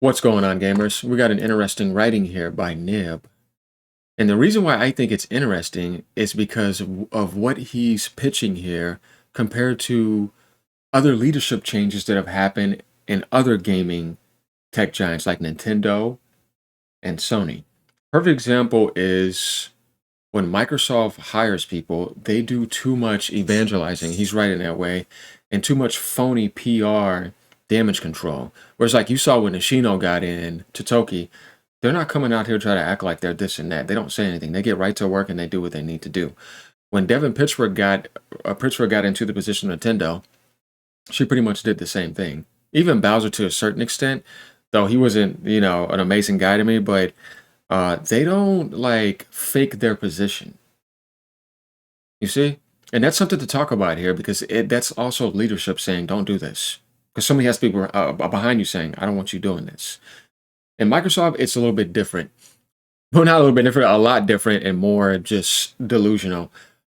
What's going on, gamers? We got an interesting writing here by Nib. And the reason why I think it's interesting is because of what he's pitching here compared to other leadership changes that have happened in other gaming tech giants like Nintendo and Sony. Perfect example is when Microsoft hires people, they do too much evangelizing. He's writing that way, and too much phony PR damage control. Whereas, like you saw when Nishino got in to Toki, they're not coming out here trying to act like they're this and that. They don't say anything. They get right to work and they do what they need to do. When Pittsburgh got into the position of Nintendo, she pretty much did the same thing. Even Bowser to a certain extent, though he wasn't, an amazing guy to me, but they don't like fake their position. You see? And that's something to talk about here because that's also leadership saying, don't do this. Because somebody has to be behind you saying, I don't want you doing this. In Microsoft, it's a little bit different. Well, not a little bit different, a lot different and more just delusional.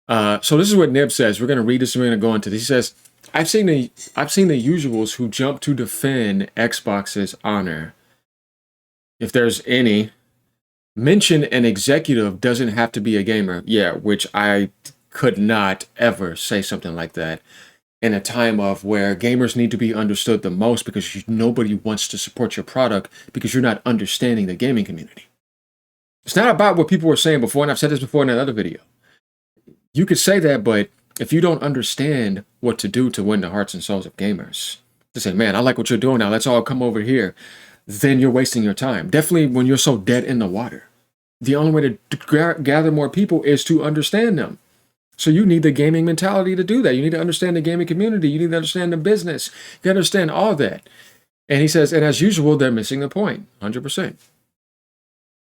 So this is what Nib says. We're going to read this and we're going to go into this. He says, I've seen the usuals who jump to defend Xbox's honor. If there's any, mention an executive doesn't have to be a gamer. Yeah, which I could not ever say something like that in a time of where gamers need to be understood the most because nobody wants to support your product because you're not understanding the gaming community. It's not about what people were saying before, and I've said this before in another video. You could say that, but if you don't understand what to do to win the hearts and souls of gamers, to say, man, I like what you're doing now, let's all come over here, then you're wasting your time. Definitely when you're so dead in the water. The only way to gather more people is to understand them. So you need the gaming mentality to do that. You need to understand the gaming community. You need to understand the business. You understand all that. And he says, and as usual, they're missing the point, 100%.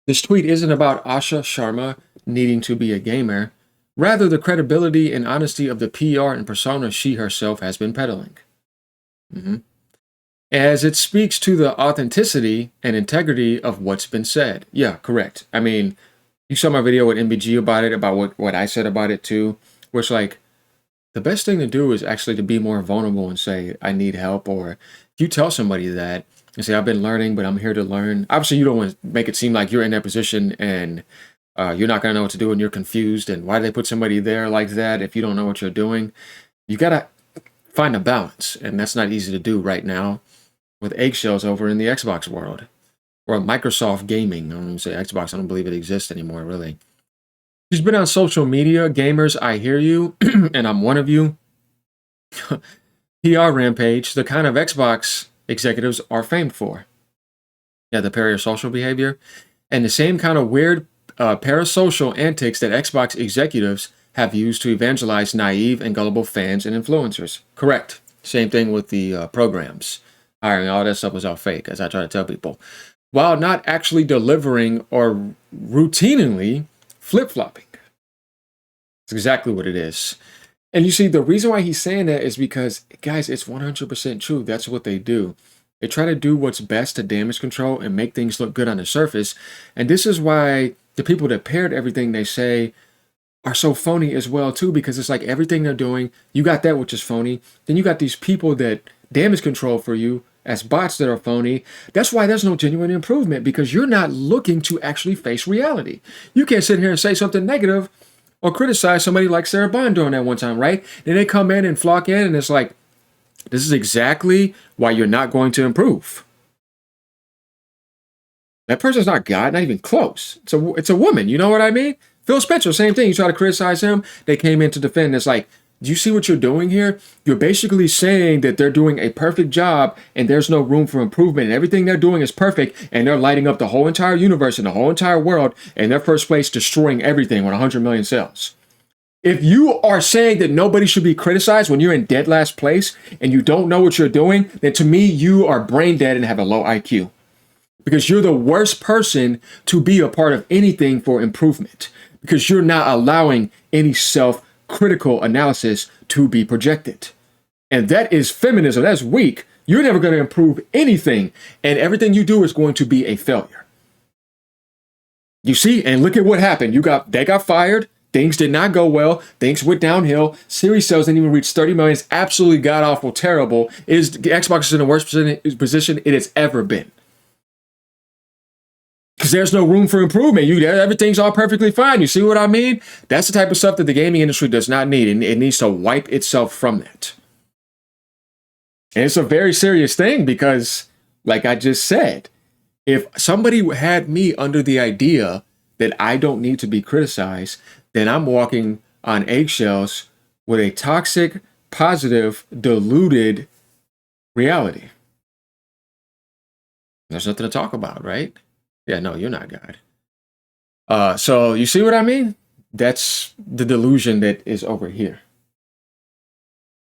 This tweet isn't about Asha Sharma needing to be a gamer, rather the credibility and honesty of the PR and persona she herself has been peddling. As it speaks to the authenticity and integrity of what's been said. Yeah, correct. I mean, you saw my video with MBG about it, about what I said about it too, where it's like, the best thing to do is actually to be more vulnerable and say, I need help. Or if you tell somebody that and say, I've been learning, but I'm here to learn. Obviously, you don't want to make it seem like you're in that position and you're not going to know what to do and you're confused. And why do they put somebody there like that if you don't know what you're doing? You got to find a balance. And that's not easy to do right now with eggshells over in the Xbox world. Or Microsoft Gaming. I don't even say Xbox. I don't believe it exists anymore, really. She's been on social media. Gamers, I hear you, and I'm one of you. PR rampage, the kind of Xbox executives are famed for. Yeah, the parasocial behavior. And the same kind of weird parasocial antics that Xbox executives have used to evangelize naive and gullible fans and influencers. Correct. Same thing with the programs. Hiring, all that stuff was all fake, as I try to tell people. While not actually delivering or routinely flip-flopping. It's exactly what it is. And you see, the reason why he's saying that is because, guys, it's 100% true. That's what they do. They try to do what's best to damage control and make things look good on the surface. And this is why the people that paired everything they say are so phony as well, too, because it's like everything they're doing, you got that which is phony. Then you got these people that damage control for you as bots that are phony. That's why there's no genuine improvement, because you're not looking to actually face reality. You can't sit here and say something negative or criticize somebody like Sarah Bond doing that one time, right? Then they come in and flock in and it's like, this is exactly why you're not going to improve. That person's not God, not even close. It's a woman, you know what I mean? Phil Spencer, same thing. You try to criticize him, they came in to defend. It's like, do you see what you're doing here? You're basically saying that they're doing a perfect job and there's no room for improvement and everything they're doing is perfect and they're lighting up the whole entire universe and the whole entire world and they're first place destroying everything with 100 million sales. If you are saying that nobody should be criticized when you're in dead last place and you don't know what you're doing, then to me, you are brain dead and have a low IQ. Because you're the worst person to be a part of anything for improvement. Because you're not allowing any self-critical analysis to be projected. And that is feminism. That's weak. You're never going to improve anything. And everything you do is going to be a failure. You see? And look at what happened. They got fired. Things did not go well. Things went downhill. Series sales didn't even reach 30 million. It's absolutely god-awful terrible. Xbox is in the worst position it has ever been. because there's no room for improvement. Everything's all perfectly fine. You see what I mean? That's the type of stuff that the gaming industry does not need, and it needs to wipe itself from that. And it's a very serious thing because, like I just said, if somebody had me under the idea that I don't need to be criticized, then I'm walking on eggshells with a toxic, positive, diluted reality. There's nothing to talk about, right? Yeah, no, you're not God. So you see what I mean? That's the delusion that is over here.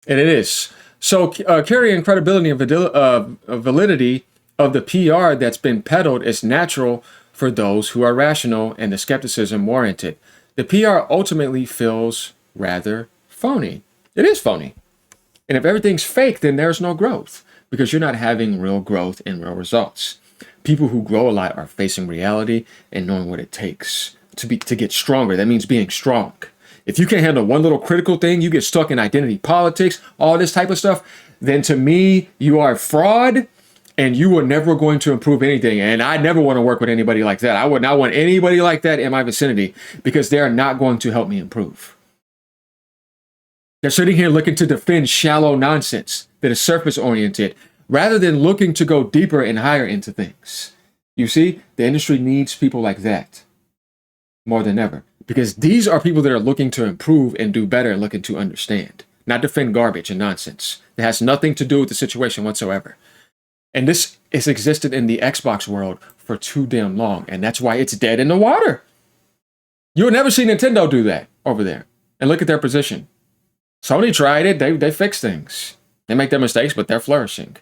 And it is. So carrying credibility and validity of the PR that's been peddled is natural for those who are rational and the skepticism warranted. The PR ultimately feels rather phony. It is phony. And if everything's fake, then there's no growth because you're not having real growth and real results. People who grow a lot are facing reality and knowing what it takes to get stronger. That means being strong. If you can't handle one little critical thing, you get stuck in identity politics, all this type of stuff, then to me, you are a fraud and you are never going to improve anything. And I never want to work with anybody like that. I would not want anybody like that in my vicinity because they are not going to help me improve. They're sitting here looking to defend shallow nonsense that is surface oriented rather than looking to go deeper and higher into things. You see, the industry needs people like that more than ever. Because these are people that are looking to improve and do better and looking to understand, not defend garbage and nonsense. It has nothing to do with the situation whatsoever. And this has existed in the Xbox world for too damn long. And that's why it's dead in the water. You'll never see Nintendo do that over there. And look at their position. Sony tried it. They fixed things. They make their mistakes, but they're flourishing.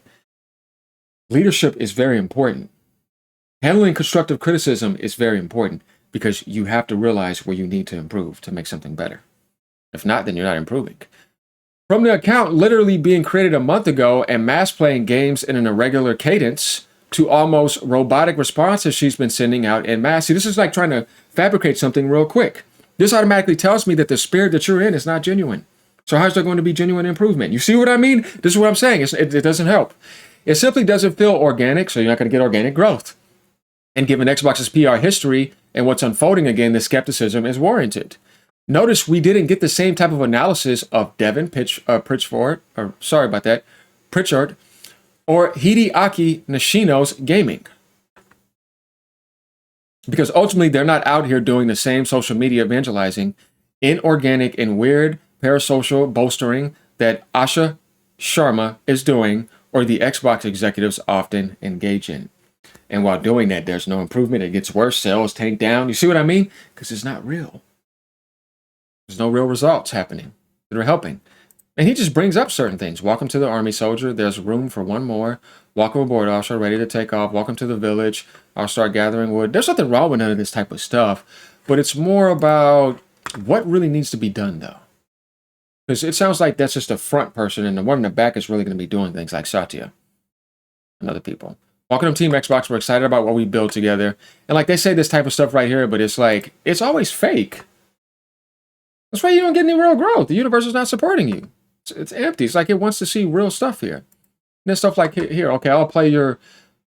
Leadership is very important. Handling constructive criticism is very important. Because you have to realize where you need to improve to make something better. If not, then you're not improving. From the account literally being created a month ago and mass playing games in an irregular cadence to almost robotic responses she's been sending out en masse. See, this is like trying to fabricate something real quick. This automatically tells me that the spirit that you're in is not genuine. So how's there going to be genuine improvement? You see what I mean? This is what I'm saying. It doesn't help. It simply doesn't feel organic, so you're not going to get organic growth. And given Xbox's PR history and what's unfolding again, the skepticism is warranted. Notice we didn't get the same type of analysis of Devin Pritchard, or Hideaki Nishino's gaming. Because ultimately, they're not out here doing the same social media evangelizing, inorganic and weird parasocial bolstering that Asha Sharma is doing, or the Xbox executives often engage in. And while doing that, there's no improvement. It gets worse. Sales tank down. You see what I mean? Because it's not real. There's no real results happening that are helping. And he just brings up certain things. Welcome to the army, soldier. There's room for one more. Welcome aboard, Usher. Ready to take off. Welcome to the village. I'll start gathering wood. There's nothing wrong with none of this type of stuff. But it's more about what really needs to be done, though. Because it sounds like that's just a front person. And the one in the back is really going to be doing things like Satya and other people. Welcome to Team Xbox. We're excited about what we build together. And like they say this type of stuff right here, but it's like, it's always fake. That's why you don't get any real growth. The universe is not supporting you. It's empty. It's like it wants to see real stuff here. And there's stuff like here. Okay, I'll play your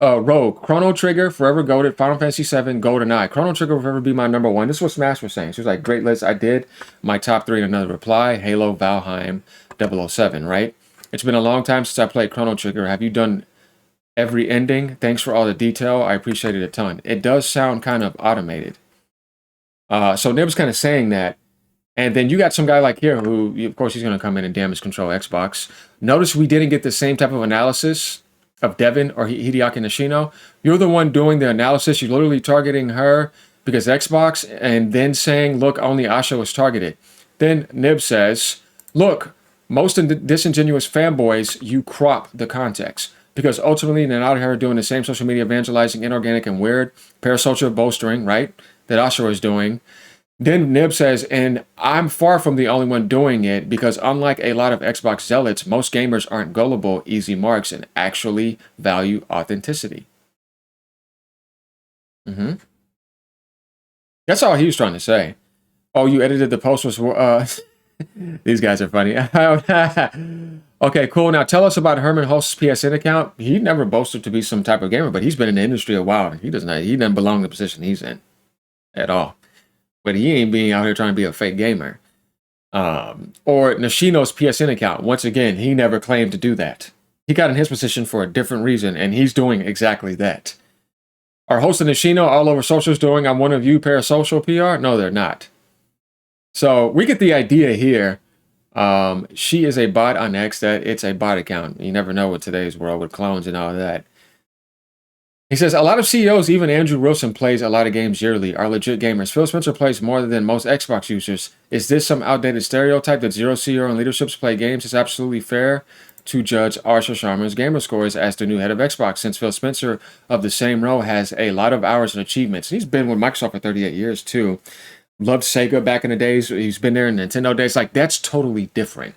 Rogue. Chrono Trigger, Forever Goated, Final Fantasy VII, GoldenEye. Chrono Trigger will forever be my number one. This is what Smash was saying. She was like, great list. I did my top 3 in another reply. Halo, Valheim, 007, right? It's been a long time since I played Chrono Trigger. Have you done every ending? Thanks for all the detail. I appreciate it a ton. It does sound kind of automated. So Nib's kind of saying that. And then you got some guy like here who, of course, he's going to come in and damage control Xbox. Notice we didn't get the same type of analysis of Devin or Hideaki Nishino. You're the one doing the analysis. You're literally targeting her because Xbox, and then saying, look, only Asha was targeted. Then Nib says, look, most disingenuous fanboys, you crop the context. Because ultimately, they're out here doing the same social media evangelizing, inorganic and weird, parasocial bolstering, right? That Asha was doing. Then Nib says, and I'm far from the only one doing it because unlike a lot of Xbox zealots, most gamers aren't gullible, easy marks, and actually value authenticity. That's all he was trying to say. Oh, you edited the post was... These guys are funny. Okay, cool. Now tell us about Herman Hulst's PSN account. He never boasted to be some type of gamer, but he's been in the industry a while. He doesn't belong in the position he's in at all. But he ain't being out here trying to be a fake gamer. Or Nishino's PSN account. Once again, he never claimed to do that. He got in his position for a different reason, and he's doing exactly that. Are Host and Nishino all over socials doing I'm one of you parasocial PR? No, they're not. So we get the idea here. She is a bot on X, that it's a bot account. You never know with today's world with clones and all that. He says, a lot of CEOs, even Andrew Wilson plays a lot of games yearly, are legit gamers. Phil Spencer plays more than most Xbox users. Is this some outdated stereotype that zero CEO and leaderships play games? It's absolutely fair to judge Arthur Sharma's gamer scores as the new head of Xbox, since Phil Spencer of the same row has a lot of hours and achievements. He's been with Microsoft for 38 years too. Loved Sega back in the days. He's been there in Nintendo days. Like, that's totally different.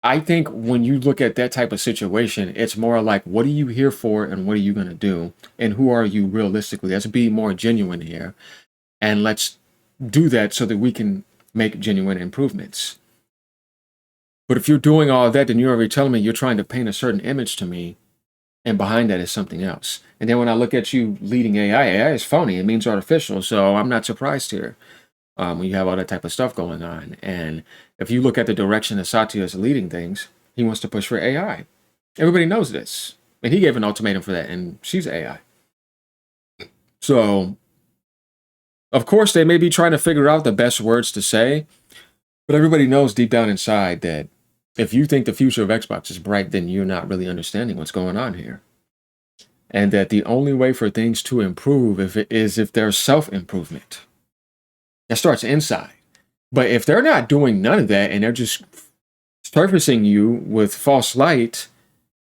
I think when you look at that type of situation, it's more like, what are you here for and what are you going to do? And who are you realistically? Let's be more genuine here. And let's do that so that we can make genuine improvements. But if you're doing all of that, then you're already telling me you're trying to paint a certain image to me. And behind that is something else. And then when I look at you leading AI is phony. It means artificial. So I'm not surprised here. When you have all that type of stuff going on. And if you look at the direction that Satya is leading things, he wants to push for AI. Everybody knows this. And he gave an ultimatum for that, and she's AI. So, of course, they may be trying to figure out the best words to say, but everybody knows deep down inside that if you think the future of Xbox is bright, then you're not really understanding what's going on here. And that the only way for things to improve is if there's self-improvement. That starts inside. But if they're not doing none of that and they're just surfacing you with false light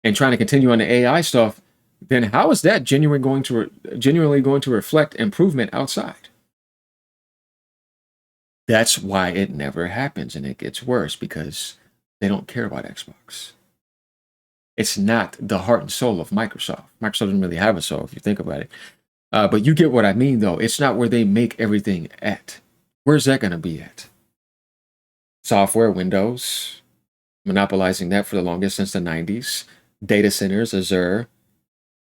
and trying to continue on the AI stuff, then how is that genuinely going to reflect improvement outside? That's why it never happens, and it gets worse because they don't care about Xbox. It's not the heart and soul of Microsoft. Microsoft doesn't really have a soul if you think about it. But you get what I mean, though. It's not where they make everything at. Where's that going to be at? Software, Windows, monopolizing that for the longest since the 90s. Data centers, Azure.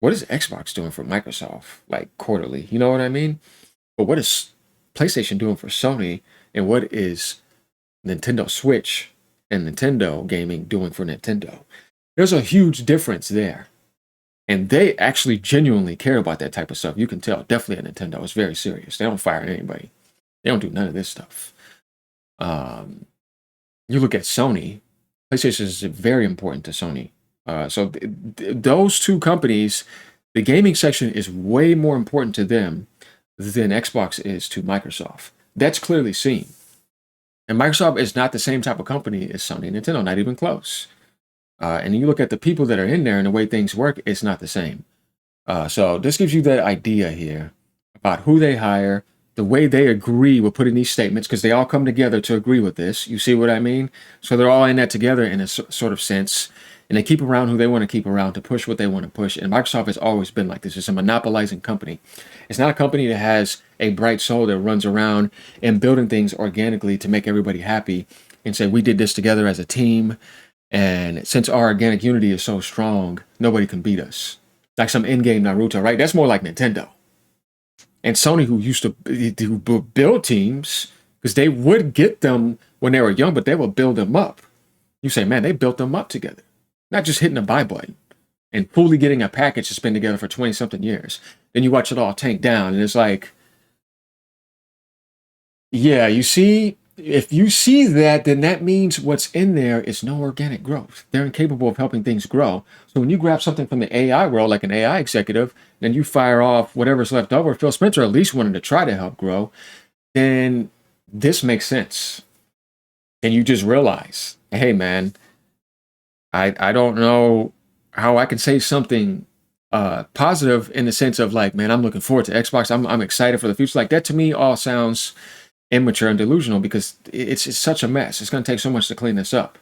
What is Xbox doing for Microsoft? Like quarterly, you know what I mean? But what is PlayStation doing for Sony? And what is Nintendo Switch and Nintendo gaming doing for Nintendo? There's a huge difference there. And they actually genuinely care about that type of stuff. You can tell. Definitely at Nintendo. It's very serious. They don't fire anybody. They don't do none of this stuff. You look at Sony. PlayStation is very important to Sony. So those two companies, the gaming section is way more important to them than Xbox is to Microsoft. That's clearly seen. And Microsoft is not the same type of company as Sony and Nintendo, not even close. And you look at the people that are in there and the way things work, it's not the same. So this gives you that idea here about who they hire, the way they agree with putting these statements, because they all come together to agree with this. You see what I mean? So they're all in that together in a sort of sense. And they keep around who they want to keep around to push what they want to push. And Microsoft has always been like this. It's a monopolizing company. It's not a company that has a bright soul that runs around and building things organically to make everybody happy and say, we did this together as a team. And since our organic unity is so strong, nobody can beat us. Like some in-game Naruto, right? That's more like Nintendo. And Sony, who used to build teams, because they would get them when they were young, but they would build them up. You say, man, they built them up together. Not just hitting a buy button and fully getting a package that's been together for 20-something years. Then you watch it all tank down, and it's like, yeah, you see, if you see that, then that means what's in there is no organic growth. They're incapable of helping things grow. So when you grab something from the AI world, like an AI executive, then you fire off whatever's left over, Phil Spencer at least wanted to try to help grow, then this makes sense. And you just realize, hey, man, I don't know how I can say something positive in the sense of like, man, I'm looking forward to Xbox. I'm excited for the future. Like that to me all sounds immature and delusional because it's such a mess. It's going to take so much to clean this up.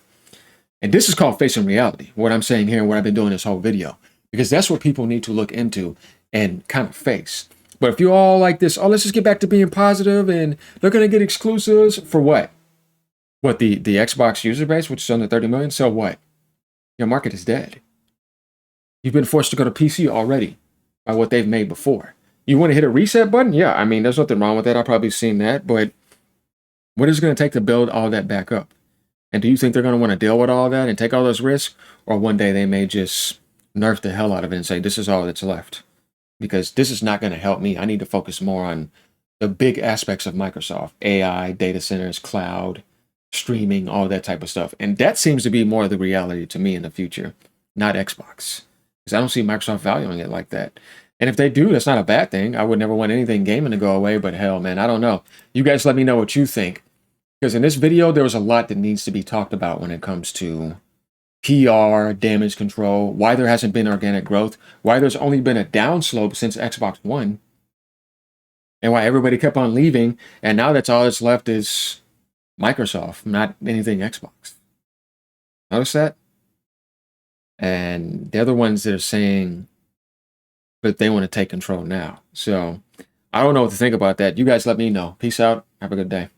And this is called facing reality, what I'm saying here and what I've been doing this whole video, because that's what people need to look into and kind of face. But if you're all like this, oh, let's just get back to being positive and they're going to get exclusives for what? What, the Xbox user base, which is under 30 million? So what? your market is dead. You've been forced to go to PC already by what they've made before. You want to hit a reset button? Yeah, I mean, there's nothing wrong with that. I've probably seen that, but what is it going to take to build all that back up? And do you think they're going to want to deal with all that and take all those risks? Or one day they may just nerf the hell out of it and say, this is all that's left? Because this is not going to help me. I need to focus more on the big aspects of Microsoft: AI, data centers, cloud, streaming, all that type of stuff. And that seems to be more of the reality to me in the future, not Xbox. Because I don't see Microsoft valuing it like that. And if they do, that's not a bad thing. I would never want anything gaming to go away, but hell, man, I don't know. You guys let me know what you think. Because in this video, there was a lot that needs to be talked about when it comes to PR, damage control, why there hasn't been organic growth, why there's only been a downslope since Xbox One, and why everybody kept on leaving, and now that's all that's left is Microsoft, not anything Xbox. Notice that? And they're the ones that are saying that they want to take control now. So I don't know what to think about that. You guys let me know. Peace out. Have a good day.